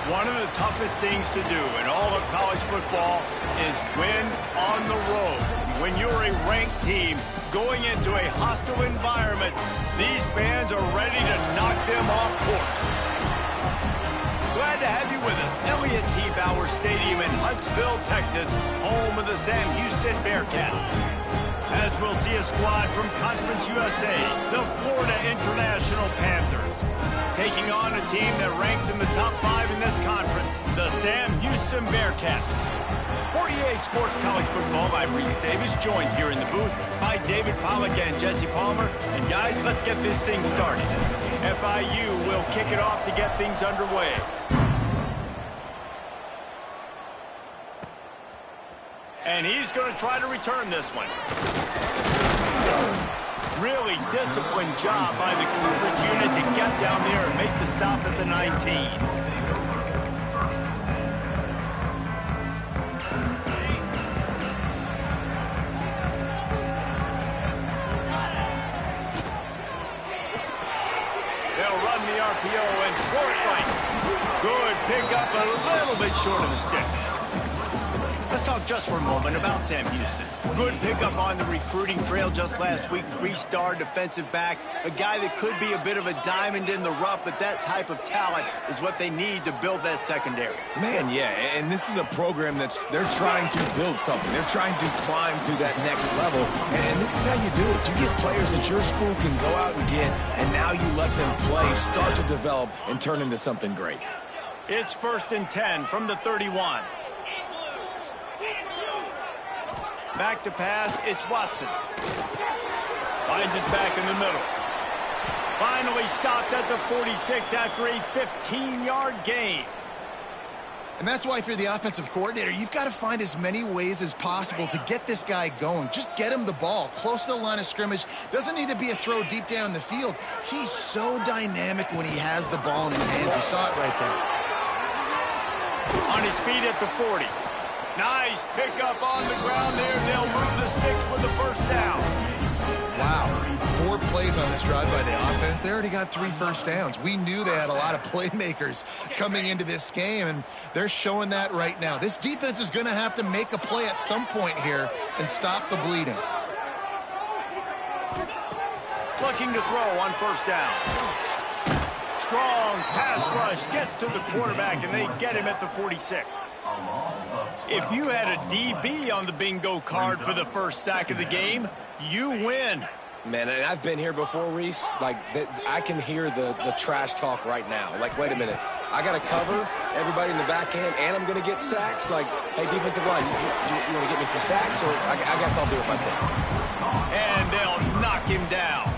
One of the toughest things to do in all of college football is win on the road. When you're a ranked team going into a hostile environment, these fans are ready to knock them off course. Glad to have you with us. Elliott T. Bauer Stadium in Huntsville, Texas, home of the Sam Houston Bearcats. As we'll see a squad from Conference USA, the Florida International Panthers, taking on a team that ranks in the top 5 in this conference, the Sam Houston Bearcats. For EA Sports College Football, I'm Reese Davis, joined here in the booth by David Pollack and Jesse Palmer. And guys, let's get this thing started. FIU will kick it off to get things underway. And he's going to try to return this one. Really disciplined job by the coverage unit to get down there and make the stop at the 19. They'll run the RPO and throw it right. Good pickup, a little bit short of the sticks. Let's talk just for a moment about Sam Houston. Good pickup on the recruiting trail just last week. 3-star defensive back. A guy that could be a bit of a diamond in the rough, but that type of talent is what they need to build that secondary. Man, yeah, and this is a program they're trying to build something. They're trying to climb to that next level, and this is how you do it. You get players that your school can go out and get, and now you let them play, start to develop, and turn into something great. It's 1st and 10 from the 31. Back to pass, it's Watson. Finds his back in the middle. Finally stopped at the 46 after a 15-yard gain. And that's why, if you're the offensive coordinator, you've got to find as many ways as possible to get this guy going. Just get him the ball close to the line of scrimmage. Doesn't need to be a throw deep down the field. He's so dynamic when he has the ball in his hands. You saw it right there. On his feet at the 40. Nice pickup on the ground there. They'll move the sticks with the first down. Wow. 4 plays on this drive by the offense. They already got 3 first downs. We knew they had a lot of playmakers coming into this game, and they're showing that right now. This defense is going to have to make a play at some point here and stop the bleeding. Looking to throw on first down. Strong pass rush gets to the quarterback, and they get him at the 46. If you had a DB on the bingo card for the first sack of the game, you win. Man, and I've been here before, Reese. Like, I can hear the trash talk right now. Like, wait a minute. I got to cover everybody in the back end, and I'm going to get sacks. Like, hey, defensive line, you want to get me some sacks? Or I guess I'll do it myself. And they'll knock him down.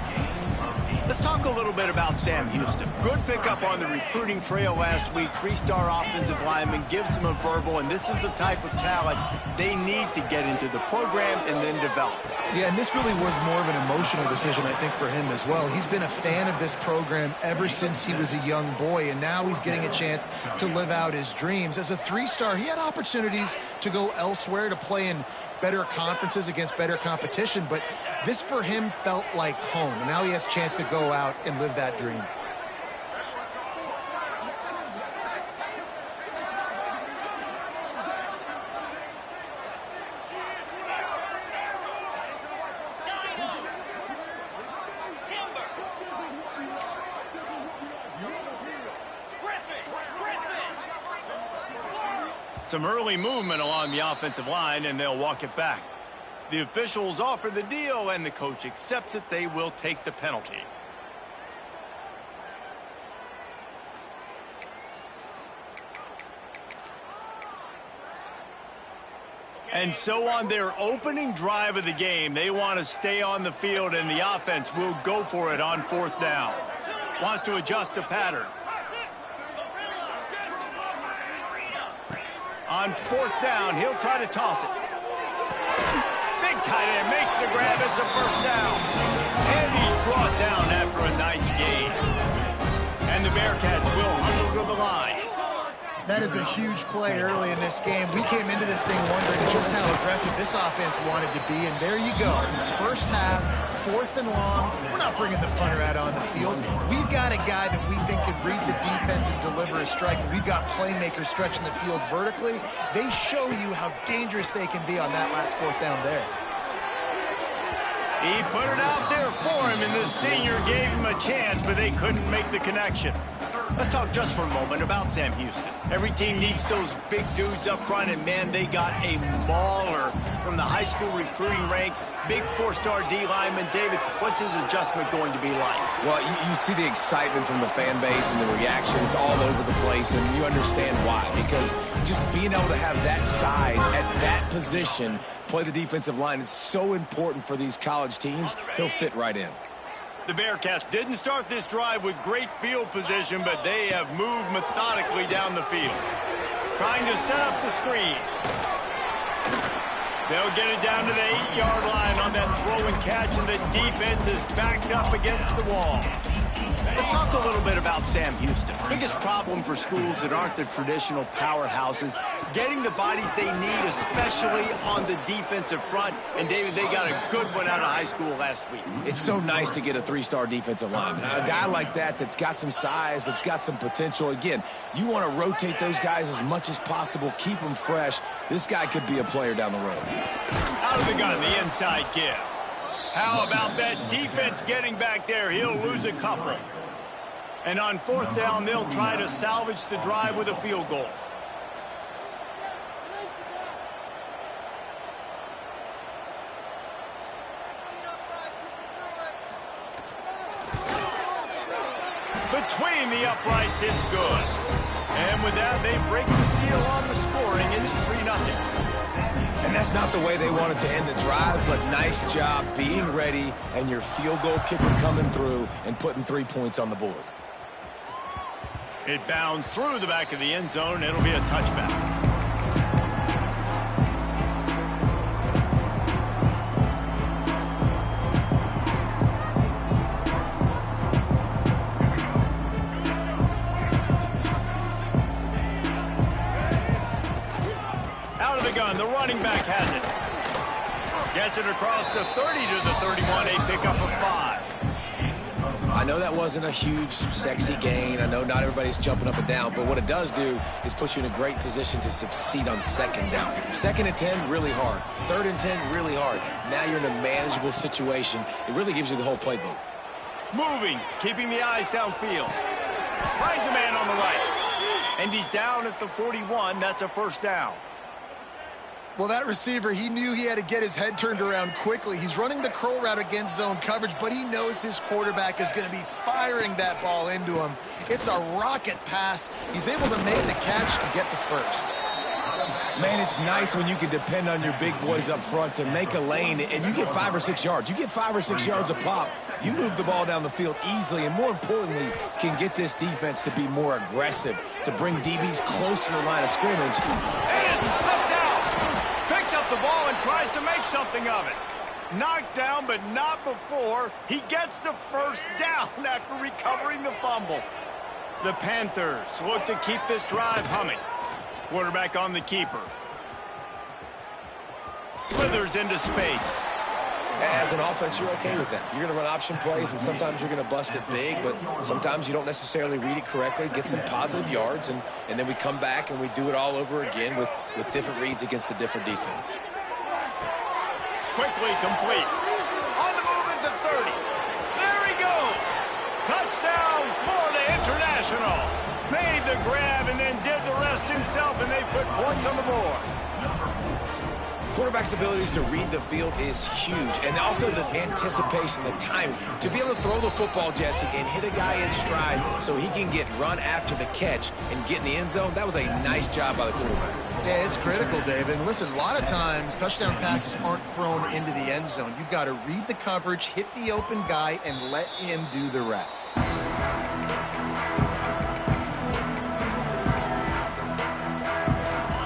Let's talk a little bit about Sam Houston. Good pickup on the recruiting trail last week. 3-star offensive lineman, gives them a verbal, and this is the type of talent they need to get into the program and then develop. Yeah, and this really was more of an emotional decision, I think, for him as well. He's been a fan of this program ever since he was a young boy, and now he's getting a chance to live out his dreams. As a 3-star, he had opportunities to go elsewhere, to play in better conferences against better competition, but this for him felt like home. And now he has a chance to go out and live that dream. Some early movement along the offensive line, and they'll walk it back. The officials offer the deal, and the coach accepts it. They will take the penalty. And so on their opening drive of the game, they want to stay on the field, and the offense will go for it on 4th down. Wants to adjust the pattern. On 4th down, he'll try to toss it. Big tight end makes the grab. It's a first down. And he's brought down after a nice gain. And the Bearcats will hustle to the line. That is a huge play early in this game. We came into this thing wondering just how aggressive this offense wanted to be, and there you go. First half, 4th and long, we're not bringing the punter out on the field. We've got a guy that we think can read the defense and deliver a strike. We've got playmakers stretching the field vertically. They show you how dangerous they can be on that last 4th down there. He put it out there for him, and the senior gave him a chance, but they couldn't make the connection. Let's talk just for a moment about Sam Houston. Every team needs those big dudes up front, and, man, they got a mauler from the high school recruiting ranks. Big 4-star D lineman. David, what's his adjustment going to be like? Well, you see the excitement from the fan base and the reaction. It's all over the place, and you understand why. Because just being able to have that size at that position, play the defensive line, is so important for these college teams. He'll fit right in. The Bearcats didn't start this drive with great field position, but they have moved methodically down the field. Trying to set up the screen. They'll get it down to the 8-yard line on that throw and catch, and the defense is backed up against the wall. Let's talk a little bit about Sam Houston. Biggest problem for schools that aren't the traditional powerhouses, getting the bodies they need, especially on the defensive front. And, David, they got a good one out of high school last week. It's so nice to get a 3-star defensive lineman. A guy like that's got some size, that's got some potential. Again, you want to rotate those guys as much as possible, keep them fresh. This guy could be a player down the road. Out of the gun, the inside give. How about that defense getting back there? He'll lose a couple. And on 4th down, they'll try to salvage the drive with a field goal. Between the uprights, it's good. And with that, they break the seal on the scoring. It's 3-0. And that's not the way they wanted to end the drive, but nice job being ready and your field goal kicker coming through and putting 3 points on the board. It bounds through the back of the end zone. It'll be a touchback. Out of the gun, the running back has it. Gets it across the 30 to the 31, a pickup of 5. I know that wasn't a huge, sexy gain. I know not everybody's jumping up and down, but what it does do is put you in a great position to succeed on 2nd down. 2nd and 10, really hard. 3rd and 10, really hard. Now you're in a manageable situation. It really gives you the whole playbook. Moving, keeping the eyes downfield. Finds a man on the right. And he's down at the 41. That's a 1st down. Well, that receiver, he knew he had to get his head turned around quickly. He's running the curl route against zone coverage, but he knows his quarterback is going to be firing that ball into him. It's a rocket pass. He's able to make the catch and get the 1st. Man, it's nice when you can depend on your big boys up front to make a lane, and you get 5 or 6 yards. You get 5 or 6 yards a pop. You move the ball down the field easily, and more importantly, can get this defense to be more aggressive, to bring DBs closer to the line of scrimmage. And it's slipped out. Picks up the ball and tries to make something of it. Knocked down, but not before. He gets the 1st down after recovering the fumble. The Panthers look to keep this drive humming. Quarterback on the keeper. Slithers into space. As an offense, you're okay with that. You're going to run option plays, and sometimes you're going to bust it big, but sometimes you don't necessarily read it correctly, get some positive yards, and then we come back and we do it all over again with different reads against the different defense. Quickly complete. On the move at the 30. There he goes. Touchdown, Florida International. Made the grab and then did the rest himself, and they put points on the board. Quarterback's abilities to read the field is huge, and also the anticipation, the timing. To be able to throw the football, Jesse, and hit a guy in stride so he can get run after the catch and get in the end zone, that was a nice job by the quarterback. Yeah, it's critical, David. And listen, a lot of times touchdown passes aren't thrown into the end zone. You've got to read the coverage, hit the open guy, and let him do the rest.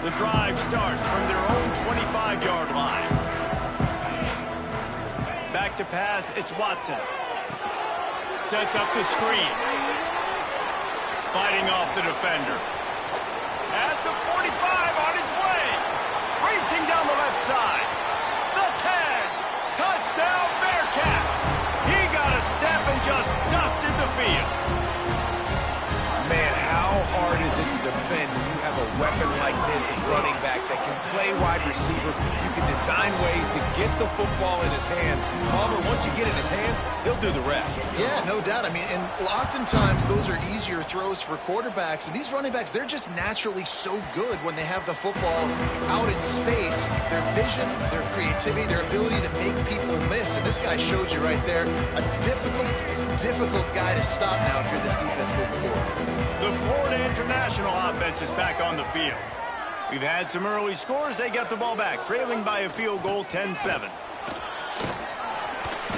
The drive starts from their own 25-yard line. Back to pass, it's Watson. Sets up the screen. Fighting off the defender. At the 45 on his way. Racing down the left side. The 10. Touchdown Bearcats. weapon like this at running back that can play wide receiver, you can design ways to get the football in his hand. Palmer, once you get it in his hands, he'll do the rest. Yeah, no doubt. I mean, and oftentimes those are easier throws for quarterbacks. And these running backs, they're just naturally so good when they have the football out in space. Their vision, their creativity, their ability to make people miss. And this guy showed you right there, a difficult guy to stop now if you're this defense moving forward. The Florida International offense is back on the field. We've had some early scores. They get the ball back, trailing by a field goal, 10-7.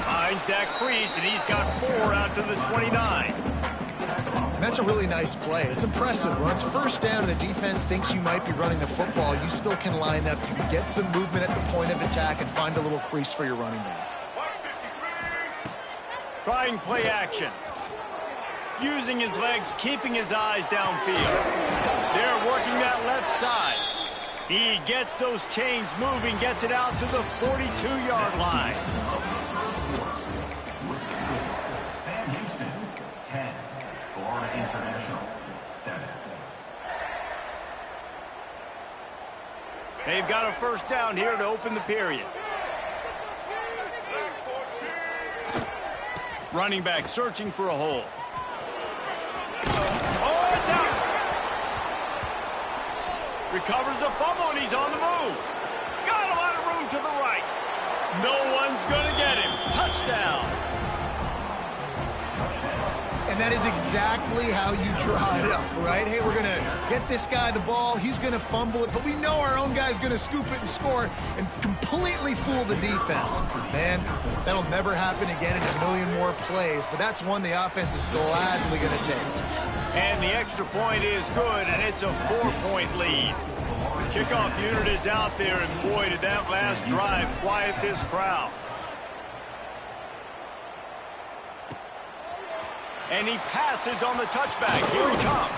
Finds that crease, and he's got 4 out to the 29. And that's a really nice play. It's impressive. When it's first down and the defense thinks you might be running the football, you still can line up. You can get some movement at the point of attack and find a little crease for your running back. Trying play action. Using his legs, keeping his eyes downfield. They're working that left side. He gets those chains moving, gets it out to the 42-yard line. Sam Houston, 10. Florida International, 7. They've got a first down here to open the period. Running back searching for a hole. Oh, it's out. Recovers the fumble, and he's on the move. Got a lot of room to the right. No one's going to get him. Touchdown. And that is exactly how you draw it up, right? Hey, we're going to get this guy the ball. He's going to fumble it, but we know our own guy's going to scoop it and score and completely fool the defense. Man, that'll never happen again in a million more plays, but that's one the offense is gladly going to take. And the extra point is good, and it's a 4-point lead. The kickoff unit is out there, and boy, did that last drive quiet this crowd. And he passes on the touchback. Here he comes.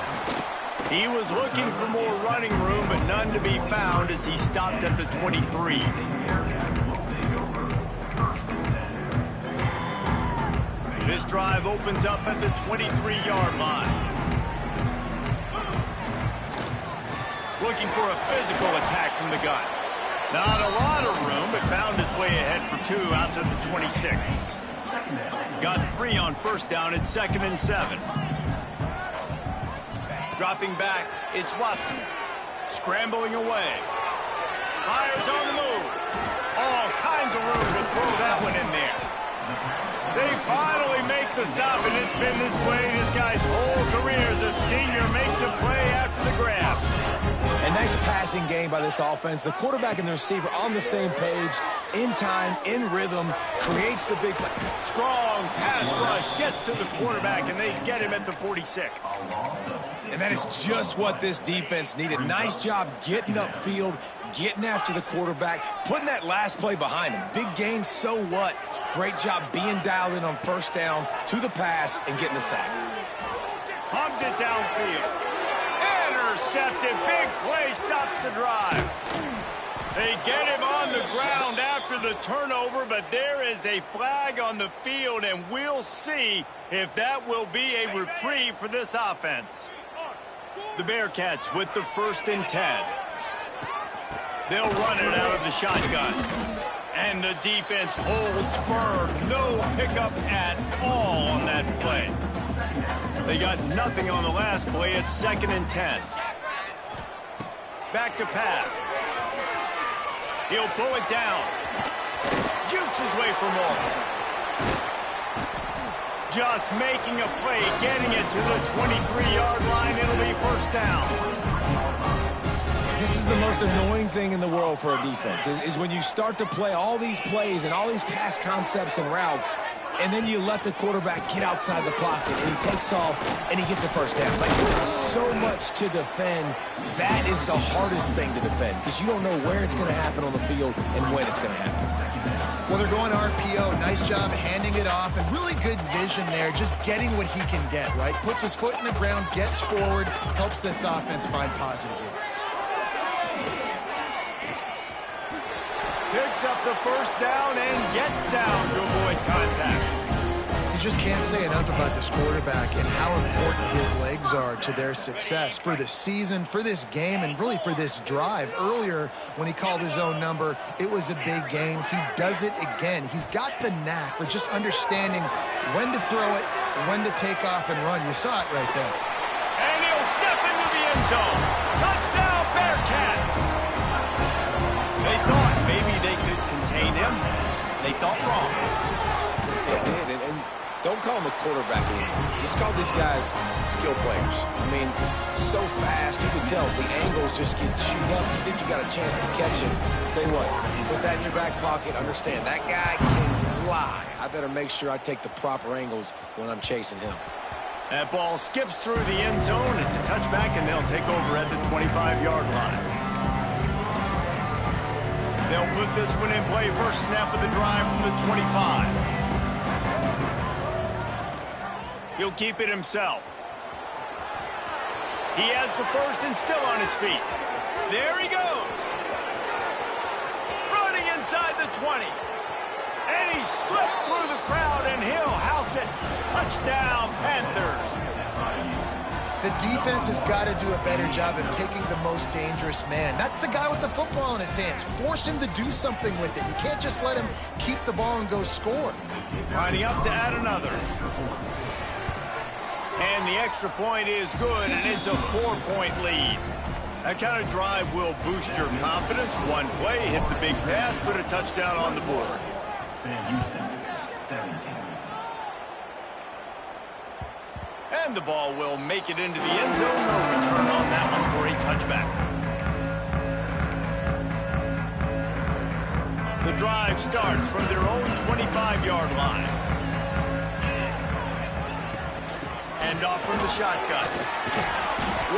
He was looking for more running room, but none to be found as he stopped at the 23. This drive opens up at the 23-yard line. Looking for a physical attack from the gun. Not a lot of room, but found his way ahead for 2 out to the 26. Got 3 on first down at 2nd and 7. Dropping back, it's Watson. Scrambling away. Fires on the move. All kinds of room to throw that one in there. They finally make the stop, and it's been this way this guy's whole career as a senior. Makes a play after the grab. A nice passing game by this offense. The quarterback and the receiver on the same page, in time, in rhythm, creates the big play. Strong pass rush gets to the quarterback, and they get him at the 46. And that is just what this defense needed. Nice job getting upfield, getting after the quarterback, putting that last play behind him. Big gain, so what? Great job being dialed in on first down, to the pass, and getting the sack. Pumps it downfield. Intercepted. Big play stops the drive. They get him on the ground after the turnover, but there is a flag on the field, and we'll see if that will be a reprieve for this offense. The Bearcats with the 1st and 10. They'll run it out of the shotgun. And the defense holds firm. No pickup at all on that play. They got nothing on the last play. It's 2nd and 10. Back to pass. He'll pull it down. Jukes his way for more. Just making a play, getting it to the 23-yard line. It'll be first down. This is the most annoying thing in the world for a defense, is when you start to play all these plays and all these pass concepts and routes, and then you let the quarterback get outside the pocket, and he takes off, and he gets a first down. Like, there's so much to defend. That is the hardest thing to defend, because you don't know where it's going to happen on the field and when it's going to happen. Well, they're going RPO. Nice job handing it off, and really good vision there, just getting what he can get, right? Puts his foot in the ground, gets forward, helps this offense find positive yards. Picks up the first down and gets down to avoid contact. You just can't say enough about this quarterback and how important his legs are to their success for the season, for this game, and really for this drive. Earlier, when he called his own number, it was a big gain. He does it again. He's got the knack for just understanding when to throw it, when to take off and run. You saw it right there. And he'll step into the end zone. Touchdown, Bearcats! They thought maybe they could contain him. They thought wrong. They did, and don't call him a quarterback anymore. Just call these guys skill players. I mean, so fast, you can tell the angles just get chewed up. You think you got a chance to catch him. Tell you what, put that in your back pocket. Understand, that guy can fly. I better make sure I take the proper angles when I'm chasing him. That ball skips through the end zone. It's a touchback, and they'll take over at the 25-yard line. They'll put this one in play. First snap of the drive from the 25. He'll keep it himself. He has the first and still on his feet. There he goes. Running inside the 20. And he slipped through the crowd, and he'll house it. Touchdown, Panthers. The defense has got to do a better job of taking the most dangerous man. That's the guy with the football in his hands. Force him to do something with it. You can't just let him keep the ball and go score. Lining up to add another. And the extra point is good, and it's a 4-point lead. That kind of drive will boost your confidence. One play, hit the big pass, put a touchdown on the board. Houston, 17. And the ball will make it into the end zone. No return on that one for a touchback. The drive starts from their own 25-yard line. And off from the shotgun.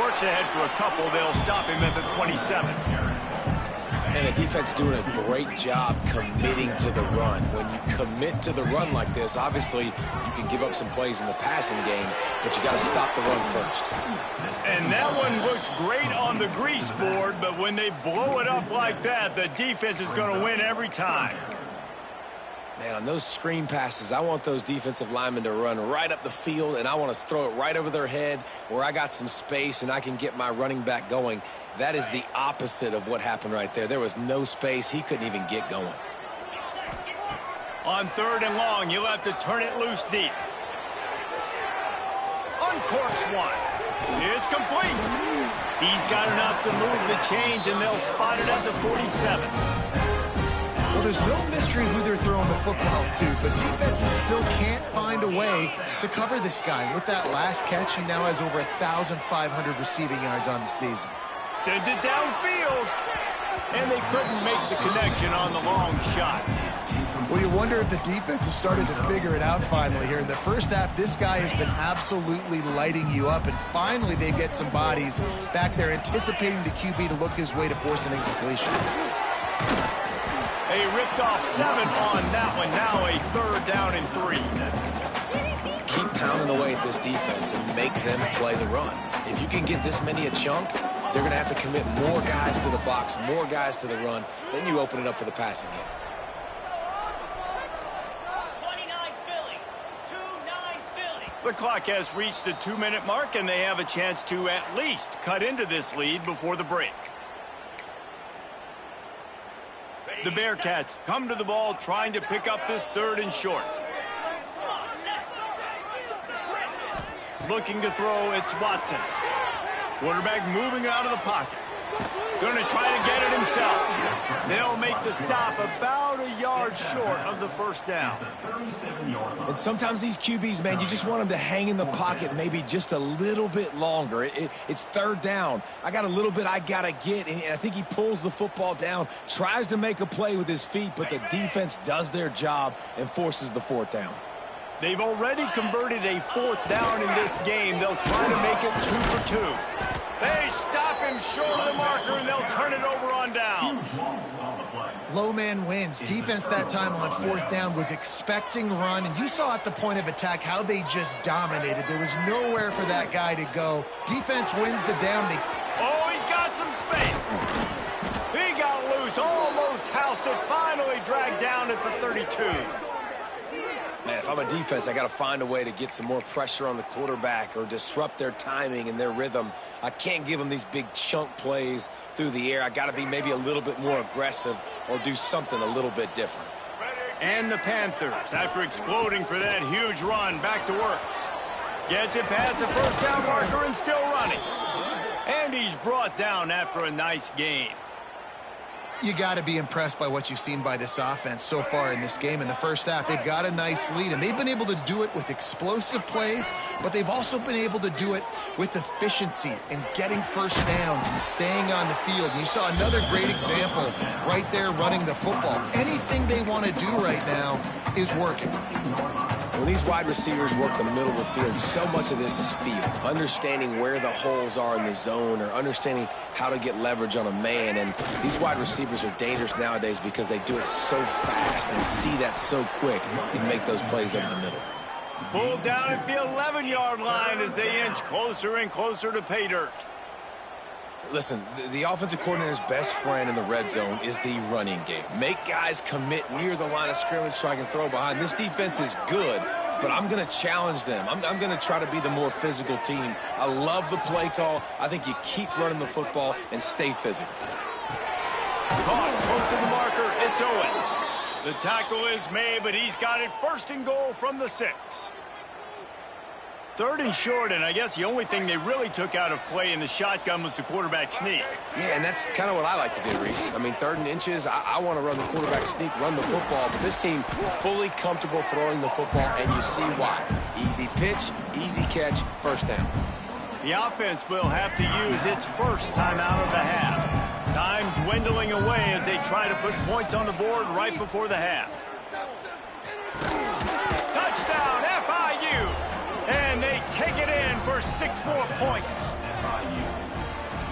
Works ahead for a couple. They'll stop him at the 27. And the defense doing a great job committing to the run. When you commit to the run like this, obviously you can give up some plays in the passing game, but you got to stop the run first. And that one looked great on the grease board, but when they blow it up like that, the defense is going to win every time. Man, on those screen passes, I want those defensive linemen to run right up the field, and I want to throw it right over their head where I got some space and I can get my running back going. That is the opposite of what happened right there. There was no space. He couldn't even get going. On 3rd and long, you'll have to turn it loose deep. Uncorks one. It's complete. He's got enough to move the chains, and they'll spot it at the 47. Well, there's no mystery who they're throwing the football to, but defenses still can't find a way to cover this guy. With that last catch, he now has over 1,500 receiving yards on the season. Sends it downfield, and they couldn't make the connection on the long shot. Well, you wonder if the defense has started to figure it out finally here. In the first half, this guy has been absolutely lighting you up, and finally they get some bodies back there anticipating the QB to look his way to force an incompletion. They ripped off 7 on that one. Now a 3rd down and 3. Keep pounding away at this defense and make them play the run. If you can get this many a chunk, they're going to have to commit more guys to the box, more guys to the run. Then you open it up for the passing game. 29 Philly. 2-9 Philly. The clock has reached the 2-minute mark, and they have a chance to at least cut into this lead before the break. The Bearcats come to the ball trying to pick up this 3rd and short. Looking to throw, it's Watson. Quarterback moving out of the pocket. Going to try to get it himself. They'll make the stop about a yard short of the 1st down. And sometimes these QBs, man, you just want them to hang in the pocket maybe just a little bit longer. It's 3rd down. I got a little bit I got to get, and I think he pulls the football down, tries to make a play with his feet, but the defense does their job and forces the 4th down. They've already converted a 4th down in this game. They'll try to make it 2 for 2. They stop him short of the marker, and they'll turn it over on down. Low man wins. Defense that time on 4th down was expecting run, and you saw at the point of attack how they just dominated. There was nowhere for that guy to go. Defense wins the down. Oh, he's got some space. He got loose, almost housed it, finally dragged down at the 32. Man, if I'm a defense, I got to find a way to get some more pressure on the quarterback or disrupt their timing and their rhythm. I can't give them these big chunk plays through the air. I got to be maybe a little bit more aggressive or do something a little bit different. And the Panthers, after exploding for that huge run, back to work. Gets it past the first down marker and still running. And he's brought down after a nice gain. You got to be impressed by what you've seen by this offense so far in this game. In the first half, they've got a nice lead, and they've been able to do it with explosive plays, but they've also been able to do it with efficiency and getting first downs and staying on the field. And you saw another great example right there running the football. Anything they want to do right now is working. When these wide receivers work the middle of the field, so much of this is feel. Understanding where the holes are in the zone or understanding how to get leverage on a man. And these wide receivers are dangerous nowadays because they do it so fast and see that so quick and make those plays over the middle. Pulled down at the 11-yard line as they inch closer and closer to pay dirt. Listen, the offensive coordinator's best friend in the red zone is the running game. Make guys commit near the line of scrimmage so I can throw behind. This defense is good, but I'm going to challenge them. I'm going to try to be the more physical team. I love the play call. I think you keep running the football and stay physical. Caught close to the marker. It's Owens. The tackle is made, but he's got it first and goal from the 6. Third and short, and I guess the only thing they really took out of play in the shotgun was the quarterback sneak. Yeah, and that's kind of what I like to do, Reese. I mean, 3rd and inches, I want to run the quarterback sneak, run the football, but this team fully comfortable throwing the football, and you see why. Easy pitch, easy catch, first down. The offense will have to use its first timeout of the half. Time dwindling away as they try to put points on the board right before the half. Touchdown, FIU! And they take it in for 6 more points.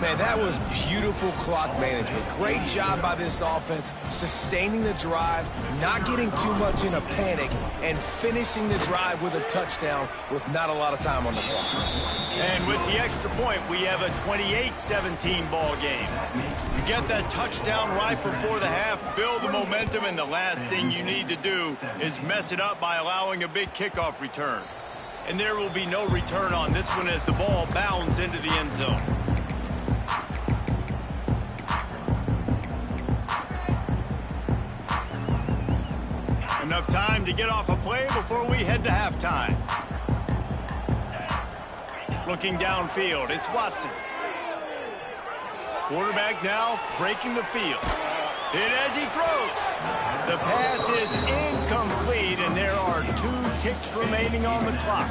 Man, that was beautiful clock management. Great job by this offense, sustaining the drive, not getting too much in a panic, and finishing the drive with a touchdown with not a lot of time on the clock. And with the extra point, we have a 28-17 ball game. You get that touchdown right before the half, build the momentum, and the last thing you need to do is mess it up by allowing a big kickoff return. And there will be no return on this one as the ball bounds into the end zone. Enough time to get off a play before we head to halftime. Looking downfield, it's Watson. Quarterback now breaking the field. Hit as he throws. The pass is incomplete, and there are 2 ticks remaining on the clock.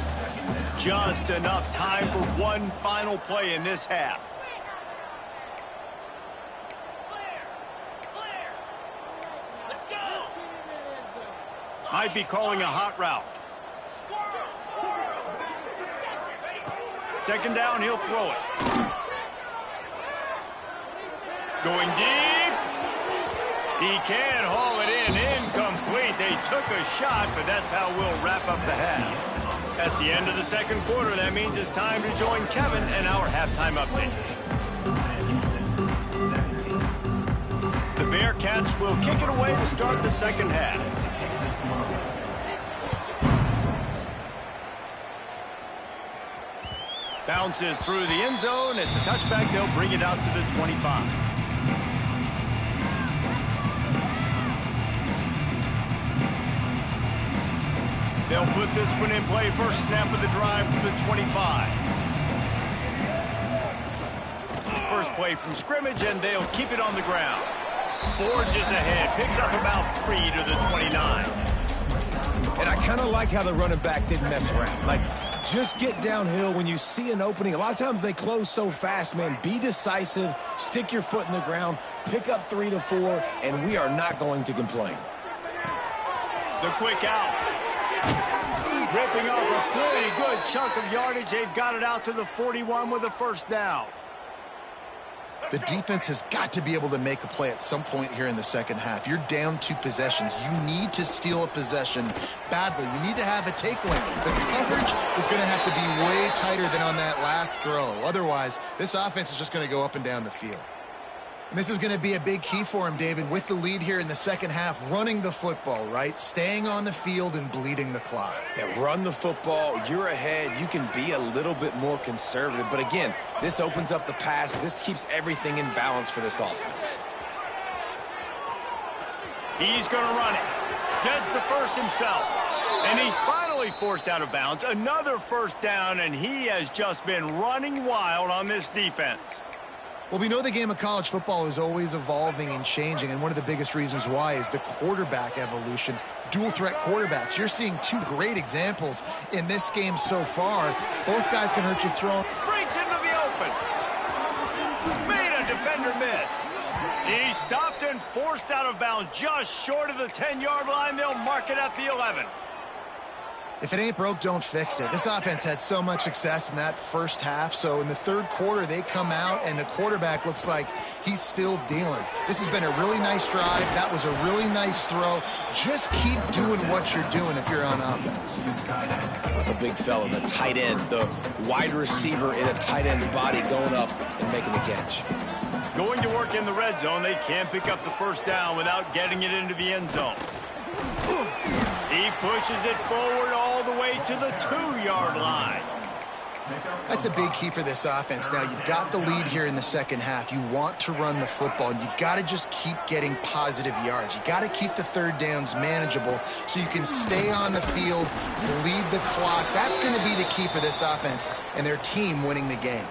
Just enough time for one final play in this half. Clear. Let's go. Might be calling a hot route. Second down, he'll throw it. Going deep. He can haul it in. Incomplete. They took a shot, but that's how we'll wrap up the half. That's the end of the second quarter. That means it's time to join Kevin and our halftime update. The Bearcats will kick it away to start the second half. Bounces through the end zone. It's a touchback. They'll bring it out to the 25. They'll put this one in play. First snap of the drive from the 25. First play from scrimmage, and they'll keep it on the ground. Forges ahead. Picks up about 3 to the 29. And I kind of like how the running back didn't mess around. Like, just get downhill when you see an opening. A lot of times they close so fast, man. Be decisive. Stick your foot in the ground. Pick up 3 to 4, and we are not going to complain. The quick out. Ripping off a pretty good chunk of yardage. They've got it out to the 41 with a first down. The defense has got to be able to make a play at some point here in the second half. You're down 2 possessions. You need to steal a possession badly. You need to have a takeaway. The coverage is going to have to be way tighter than on that last throw. Otherwise, this offense is just going to go up and down the field. And this is going to be a big key for him, David, with the lead here in the second half, running the football, right? Staying on the field and bleeding the clock. Yeah, run the football. You're ahead. You can be a little bit more conservative. But again, this opens up the pass. This keeps everything in balance for this offense. He's going to run it. Gets the first himself. And he's finally forced out of bounds. Another first down, and he has just been running wild on this defense. Well, we know the game of college football is always evolving and changing, and one of the biggest reasons why is the quarterback evolution. Dual-threat quarterbacks. You're seeing two great examples in this game so far. Both guys can hurt you throwing. Breaks into the open. Made a defender miss. He's stopped and forced out of bounds just short of the 10-yard line. They'll mark it at the 11. If it ain't broke, don't fix it. This offense had so much success in that first half, so in the third quarter, they come out, and the quarterback looks like he's still dealing. This has been a really nice drive. That was a really nice throw. Just keep doing what you're doing if you're on offense. The big fella, the tight end, the wide receiver in a tight end's body going up and making the catch. Going to work in the red zone, they can't pick up the first down without getting it into the end zone. He pushes it forward all the way to the 2-yard line. That's a big key for this offense. Now, you've got the lead here in the second half. You want to run the football, and you got to just keep getting positive yards. You got to keep the third downs manageable so you can stay on the field, lead the clock. That's going to be the key for this offense and their team winning the game.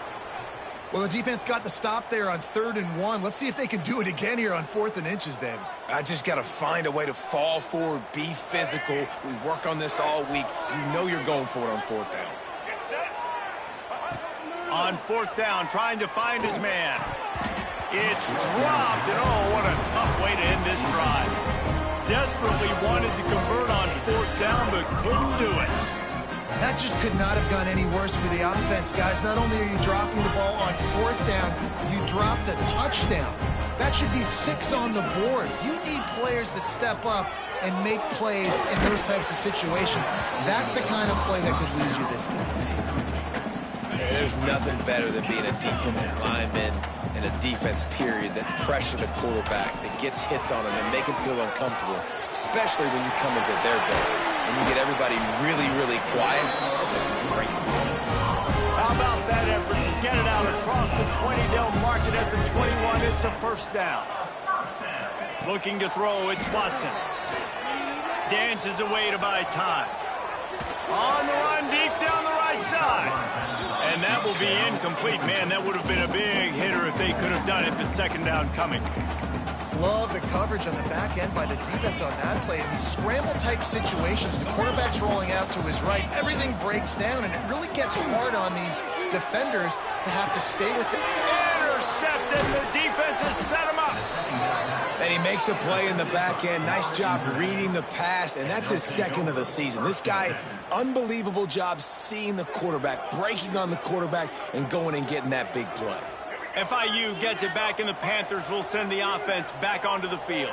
Well, the defense got the stop there on 3rd and 1. Let's see if they can do it again here on 4th and inches, David. I just got to find a way to fall forward, be physical. We work on this all week. You know you're going for it on 4th down. On 4th down, trying to find his man. It's dropped, and oh, what a tough way to end this drive. Desperately wanted to convert on 4th down, but couldn't do it. That just could not have gone any worse for the offense, guys. Not only are you dropping the ball on 4th down, you dropped a touchdown. That should be 6 on the board. You need players to step up and make plays in those types of situations. That's the kind of play that could lose you this game. There's nothing better than being a defensive lineman in a defense period that pressure the quarterback, that gets hits on him and make him feel uncomfortable, especially when you come into their building and you get everybody really, really quiet. That's a great feeling. How about that effort to get it out across the 20? They'll mark it at the 21. It's a first down. Looking to throw, it's Watson. Dances away to buy time. On the run, deep down the right side. And that will be incomplete. Man, that would have been a big hitter if they could have done it, but second down coming. Love the coverage on the back end by the defense on that play. In these scramble-type situations, the quarterback's rolling out to his right. Everything breaks down, and it really gets hard on these defenders to have to stay with it. Intercepted. The defense has set him up. And he makes a play in the back end. Nice job reading the pass, and that's his 2nd of the season. This guy, unbelievable job seeing the quarterback, breaking on the quarterback, and going and getting that big play. FIU gets it back, and the Panthers will send the offense back onto the field.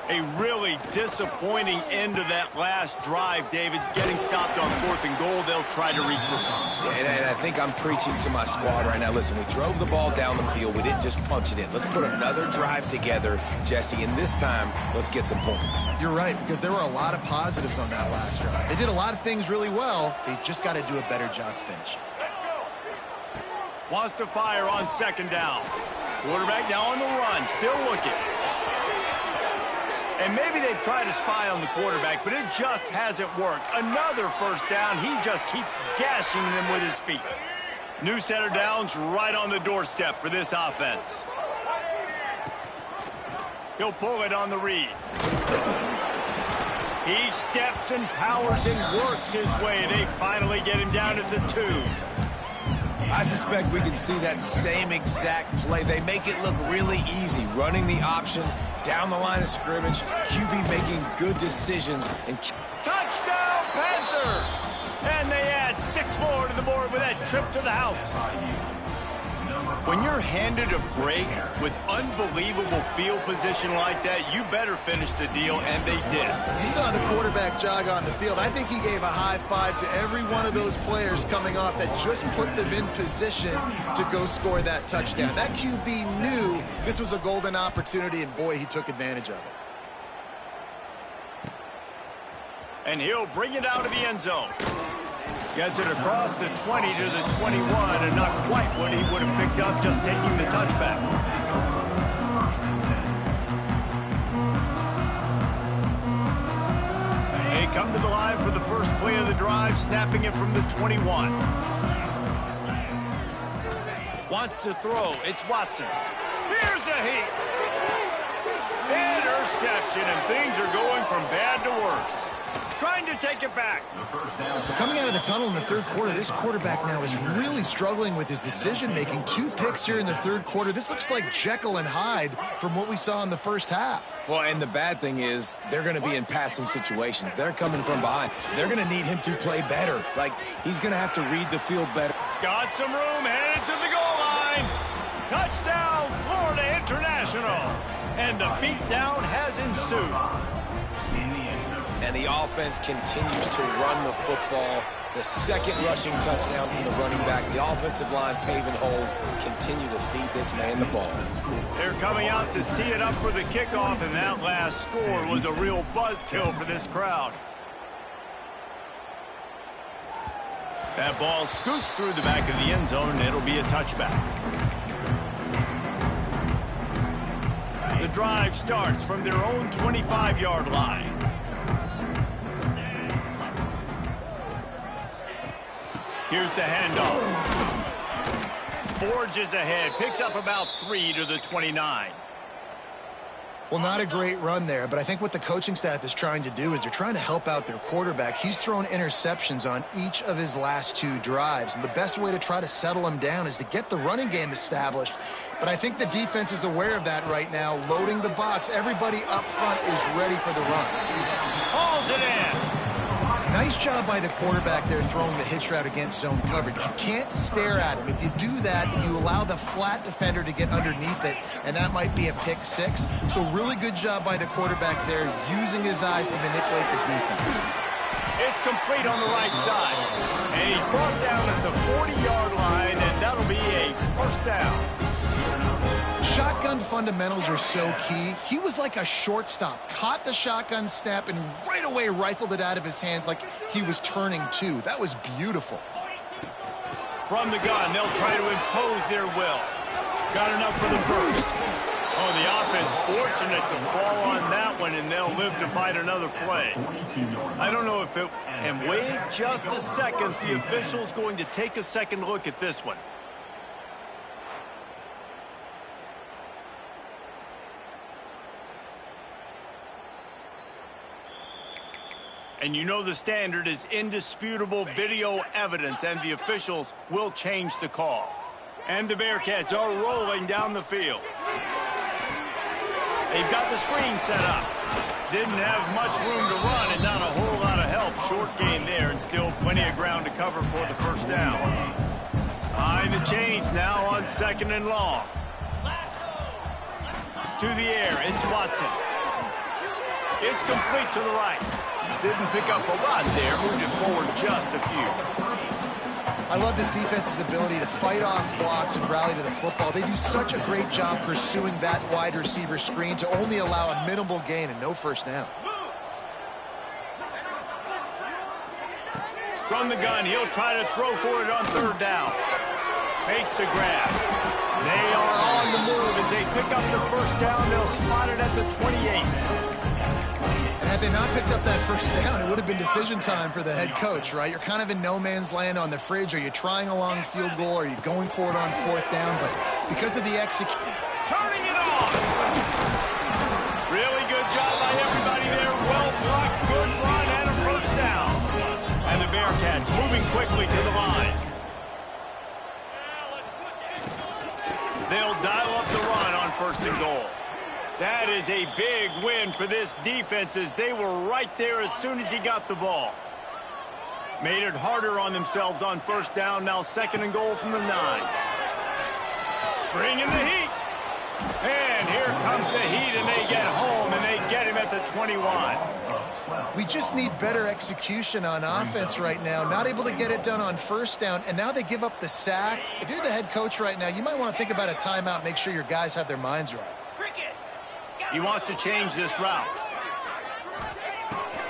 A really disappointing end of that last drive, David. Getting stopped on 4th and goal, they'll try to regroup. And I think I'm preaching to my squad right now. Listen, we drove the ball down the field. We didn't just punch it in. Let's put another drive together, Jesse, and this time, let's get some points. You're right, because there were a lot of positives on that last drive. They did a lot of things really well. They just got to do a better job finishing. Wants to fire on 2nd down. Quarterback now on the run, still looking. And maybe they've tried to spy on the quarterback, but it just hasn't worked. Another first down. He just keeps gashing them with his feet. New set of downs right on the doorstep for this offense. He'll pull it on the read. He steps and powers and works his way. They finally get him down at the 2. I suspect we can see that same exact play. They make it look really easy, running the option down the line of scrimmage, QB making good decisions. And touchdown, Panthers! And they add 6 more to the board with that trip to the house. When you're handed a break with unbelievable field position like that, you better finish the deal, and they did. You saw the quarterback jog on the field. I think he gave a high five to every one of those players coming off that just put them in position to go score that touchdown. That QB knew this was a golden opportunity, and boy, he took advantage of it. And he'll bring it out of the end zone. Gets it across the 20 to the 21, and not quite what he would have picked up just taking the touchback. They come to the line for the first play of the drive, snapping it from the 21. Wants to throw. It's Watson. Here's a heat. Interception, and things are going from bad to worse. Trying to take it back. Coming out of the tunnel in the third quarter, this quarterback now is really struggling with his decision-making. 2 picks here in the third quarter. This looks like Jekyll and Hyde from what we saw in the first half. Well, and the bad thing is they're going to be in passing situations. They're coming from behind. They're going to need him to play better. Like, he's going to have to read the field better. Got some room, headed to the goal line. Touchdown, Florida International. And the beatdown has ensued. And the offense continues to run the football. The second rushing touchdown from the running back. The offensive line paving holes. Continue to feed this man the ball. They're coming out to tee it up for the kickoff, and that last score was a real buzzkill for this crowd. That ball scoots through the back of the end zone, and it'll be a touchback. The drive starts from their own 25-yard line. Here's the handoff. Forges ahead, picks up about 3 to the 29. Well, not a great run there, but I think what the coaching staff is trying to do is they're trying to help out their quarterback. He's thrown interceptions on each of his last 2 drives, and the best way to try to settle him down is to get the running game established. But I think the defense is aware of that right now, loading the box. Everybody up front is ready for the run. Hauls it in. Nice job by the quarterback there throwing the hitch route against zone coverage. You can't stare at him. If you do that, then you allow the flat defender to get underneath it, and that might be a pick 6. So really good job by the quarterback there, using his eyes to manipulate the defense. It's complete on the right side. And he's brought down at the 40-yard line, and that'll be a first down. Shotgun fundamentals are so key. He was like a shortstop, caught the shotgun snap, and right away rifled it out of his hands like he was turning 2. That was beautiful. From the gun, they'll try to impose their will. Got enough for the first. Oh, the offense fortunate to fall on that one, and they'll live to fight another play. I don't know if it... And wait just a second. The official's going to take a second look at this one. And you know the standard is indisputable video evidence, and the officials will change the call. And the Bearcats are rolling down the field. They've got the screen set up. Didn't have much room to run and not a whole lot of help. Short gain there, and still plenty of ground to cover for the first down. Behind the chains now on 2nd and long. To the air, it's Watson. It's complete to the right. Didn't pick up a lot there, moved it forward just a few. I love this defense's ability to fight off blocks and rally to the football. They do such a great job pursuing that wide receiver screen to only allow a minimal gain and no first down. From the gun, he'll try to throw for it on 3rd down. Makes the grab. They are on the move as they pick up the first down. They'll spot it at the 28. And had they not picked up that first down, it would have been decision time for the head coach, right? You're kind of in no man's land on the fridge. Are you trying a long field goal? Are you going for it on 4th down? But because of the execution... Turning it on! Really good job by everybody there. Well blocked, good run, and a first down. And the Bearcats moving quickly to the line. They'll dial up the run on 1st and goal. That is a big win for this defense as they were right there as soon as he got the ball. Made it harder on themselves on 1st down, now 2nd and goal from the 9. Bringing the heat. And here comes the heat, and they get home, and they get him at the 21. We just need better execution on offense right now. Not able to get it done on first down, and now they give up the sack. If you're the head coach right now, you might want to think about a timeout, make sure your guys have their minds right. He wants to change this route.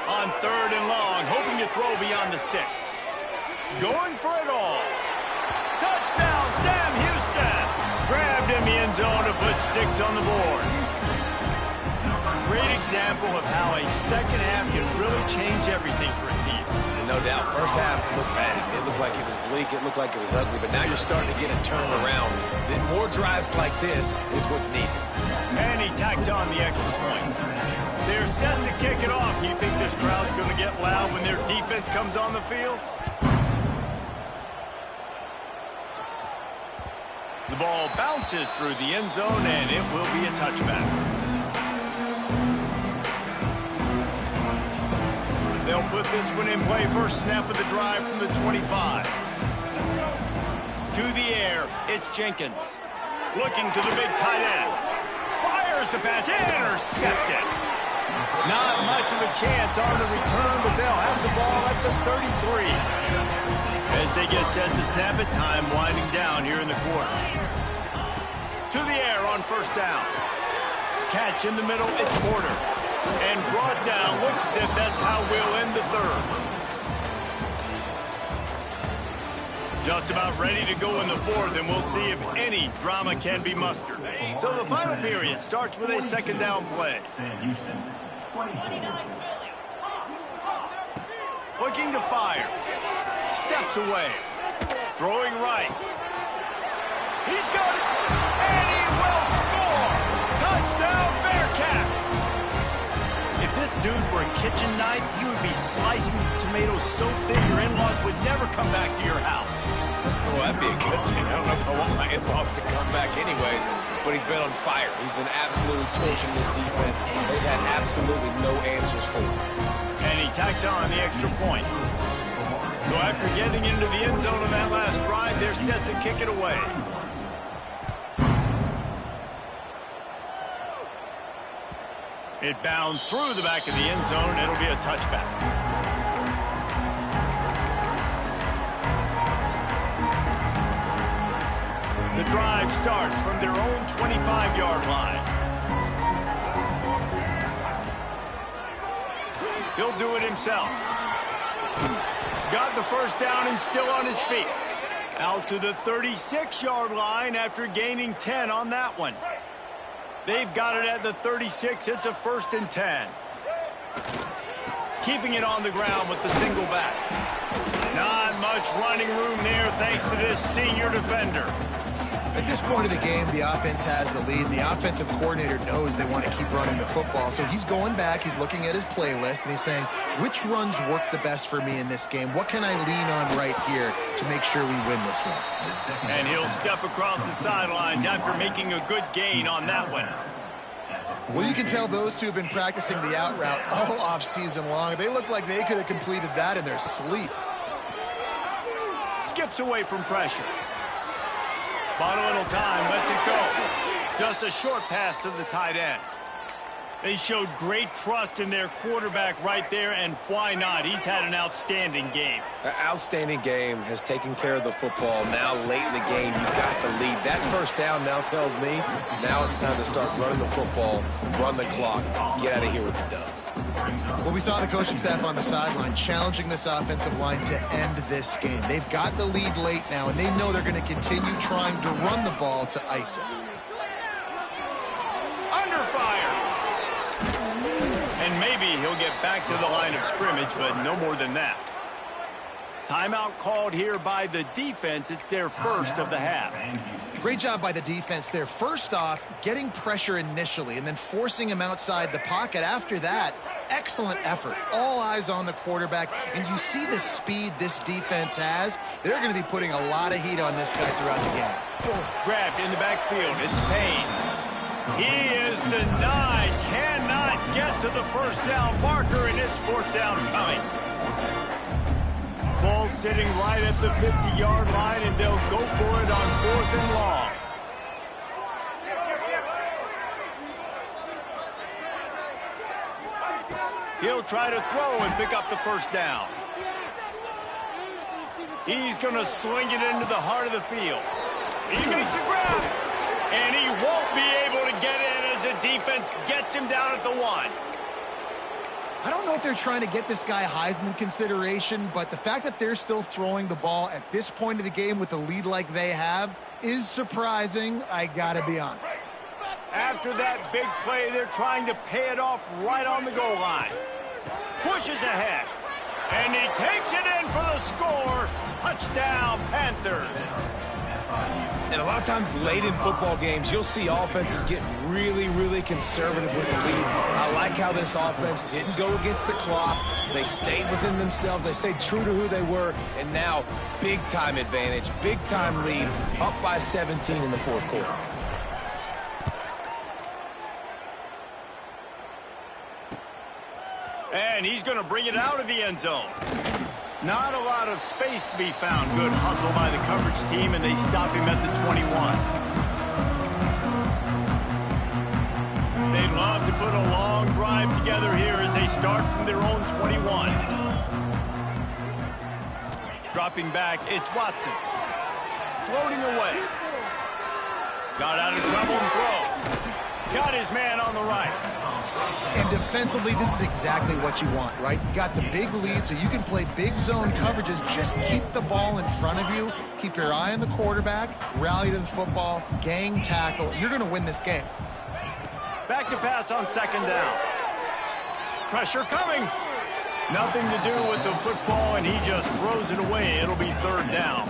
On 3rd and long, hoping to throw beyond the sticks. Going for it all. Touchdown, Sam Houston. Grabbed in the end zone to put 6 on the board. Great example of how a second half can really change everything for a team. No doubt. First half looked bad. It looked like it was bleak. It looked like it was ugly. But now you're starting to get it turned around. Then more drives like this is what's needed. And he tacks on the extra point. They're set to kick it off. You think this crowd's going to get loud when their defense comes on the field? The ball bounces through the end zone, and it will be a touchback. They'll put this one in play. First snap of the drive from the 25. To the air, it's Jenkins. Looking to the big tight end. Fires the pass, intercepted. Not much of a chance on the return, but they'll have the ball at the 33. As they get set to snap it, time winding down here in the quarter. To the air on first down. Catch in the middle, it's Porter. And brought down, looks as if that's how we'll end the third. Just about ready to go in the fourth, and we'll see if any drama can be mustered. So the final period starts with a second down play. Looking to fire. Steps away. Throwing right. He's got it. And he will score. Touchdown, Bearcats. If this dude were a kitchen knife, he would be slicing tomatoes so thin your in-laws would never come back to your house. Well, that'd be a good thing. I don't know if I want my in-laws to come back anyways, but he's been on fire. He's been absolutely torching this defense. They've had absolutely no answers for him. And he tacked on the extra point. So after getting into the end zone on that last drive, they're set to kick it away. It bounds through the back of the end zone. It'll be a touchback. The drive starts from their own 25-yard line. He'll do it himself. Got the first down and still on his feet. Out to the 36-yard line after gaining 10 on that one. They've got it at the 36. It's a 1st and 10. Keeping it on the ground with the single back. Not much running room there thanks to this senior defender. At this point of the game, the offense has the lead. The offensive coordinator knows they want to keep running the football. So he's going back, he's looking at his playlist, and he's saying, which runs work the best for me in this game? What can I lean on right here to make sure we win this one? And he'll step across the sidelines after making a good gain on that one. Well, you can tell those two have been practicing the out route all off-season long. They look like they could have completed that in their sleep. Skips away from pressure. Bought a little time, lets it go. Just a short pass to the tight end. They showed great trust in their quarterback right there, and why not? He's had an outstanding game. An outstanding game, has taken care of the football. Now, late in the game, you got the lead. That first down now tells me now it's time to start running the football, run the clock, get out of here with the dub. Well, we saw the coaching staff on the sideline challenging this offensive line to end this game. They've got the lead late now, and they know they're going to continue trying to run the ball to ice it. Under fire. And maybe he'll get back to the line of scrimmage, but no more than that. Timeout called here by the defense. It's their first of the half. Great job by the defense there. First off, getting pressure initially and then forcing him outside the pocket. After that, excellent effort. All eyes on the quarterback. And you see the speed this defense has. They're going to be putting a lot of heat on this guy throughout the game. Grabbed in the backfield. It's Payne. He is denied. Cannot get to the first down marker, and it's 4th down coming. Ball sitting right at the 50-yard line, and they'll go for it on 4th and long. try to throw and pick up the first down. He's going to sling it into the heart of the field. He makes a grab, and he won't be able to get in as the defense gets him down at the 1. I don't know if they're trying to get this guy Heisman consideration, but the fact that they're still throwing the ball at this point of the game with a lead like they have is surprising, I gotta be honest. After that big play, they're trying to pay it off right on the goal line. Pushes ahead, and he takes it in for the score. Touchdown, Panthers. And a lot of times late in football games, you'll see offenses get really, really conservative with the lead. I like how this offense didn't go against the clock. They stayed within themselves. They stayed true to who they were. And now, big-time advantage, big-time lead, up by 17 in the fourth quarter. And he's going to bring it out of the end zone. Not a lot of space to be found. Good hustle by the coverage team, and they stop him at the 21. They'd love to put a long drive together here as they start from their own 21. Dropping back, it's Watson. Floating away. Got out of trouble and throws. Got his man on the right. And defensively, this is exactly what you want, right? You got the big lead, so you can play big zone coverages. Just keep the ball in front of you. Keep your eye on the quarterback. Rally to the football. Gang tackle. You're going to win this game. Back to pass on second down. Pressure coming. Nothing to do with the football, and he just throws it away. It'll be third down.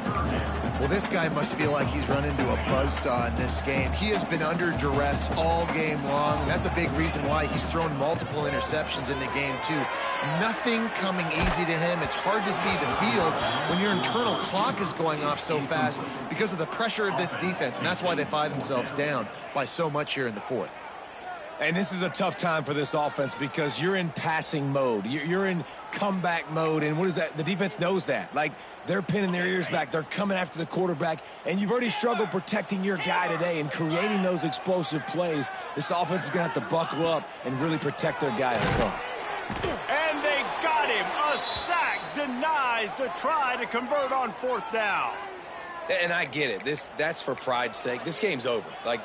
Well, this guy must feel like he's run into a buzzsaw in this game. He has been under duress all game long, and that's a big reason why he's thrown multiple interceptions in the game, too. Nothing coming easy to him. It's hard to see the field when your internal clock is going off so fast because of the pressure of this defense, and that's why they find themselves down by so much here in the fourth. And this is a tough time for this offense because you're in passing mode. You're in comeback mode, and what is that? The defense knows that. Like, they're pinning their ears back. They're coming after the quarterback, and you've already struggled protecting your guy today and creating those explosive plays. This offense is going to have to buckle up and really protect their guy in front. And they got him. A sack denies the try to convert on fourth down. And I get it. That's for pride's sake. This game's over. Like,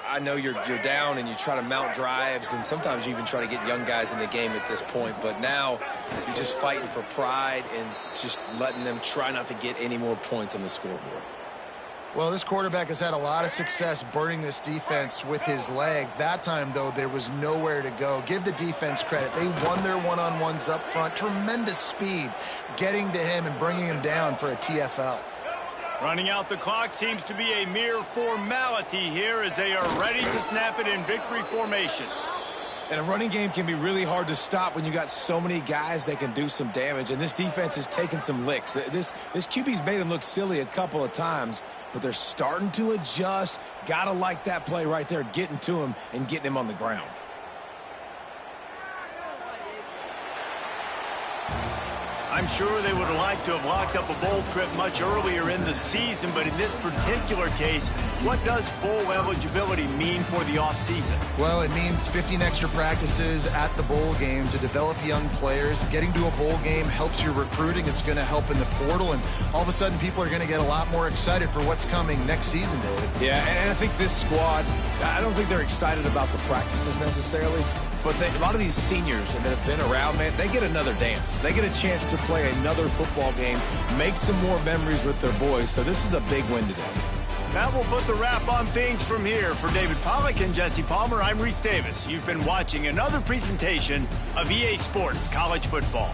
I know you're down and you try to mount drives, and sometimes you even try to get young guys in the game at this point. But now you're just fighting for pride and just letting them try not to get any more points on the scoreboard. Well, this quarterback has had a lot of success burning this defense with his legs. That time, though, there was nowhere to go. Give the defense credit. They won their one-on-ones up front. Tremendous speed getting to him and bringing him down for a TFL. Running out the clock seems to be a mere formality here as they are ready to snap it in victory formation. And a running game can be really hard to stop when you got so many guys that can do some damage. And this defense is taking some licks. This QB's made them look silly a couple of times, but they're starting to adjust. Gotta like that play right there, getting to him and getting him on the ground. I'm sure they would have liked to have locked up a bowl trip much earlier in the season, but in this particular case, what does bowl eligibility mean for the offseason? Well, it means 15 extra practices at the bowl game to develop young players. Getting to a bowl game helps your recruiting. It's going to help in the portal, and all of a sudden people are going to get a lot more excited for what's coming next season, David. Yeah, and I think this squad, I don't think they're excited about the practices necessarily. But a lot of these seniors that have been around, man, they get another dance. They get a chance to play another football game, make some more memories with their boys. So this is a big win today. That will put the wrap on things from here. For David Pollack and Jesse Palmer, I'm Reese Davis. You've been watching another presentation of EA Sports College Football.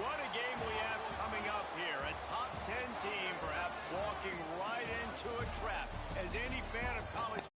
What a game we have coming up here. A top 10 team perhaps walking right into a trap. As any fan of college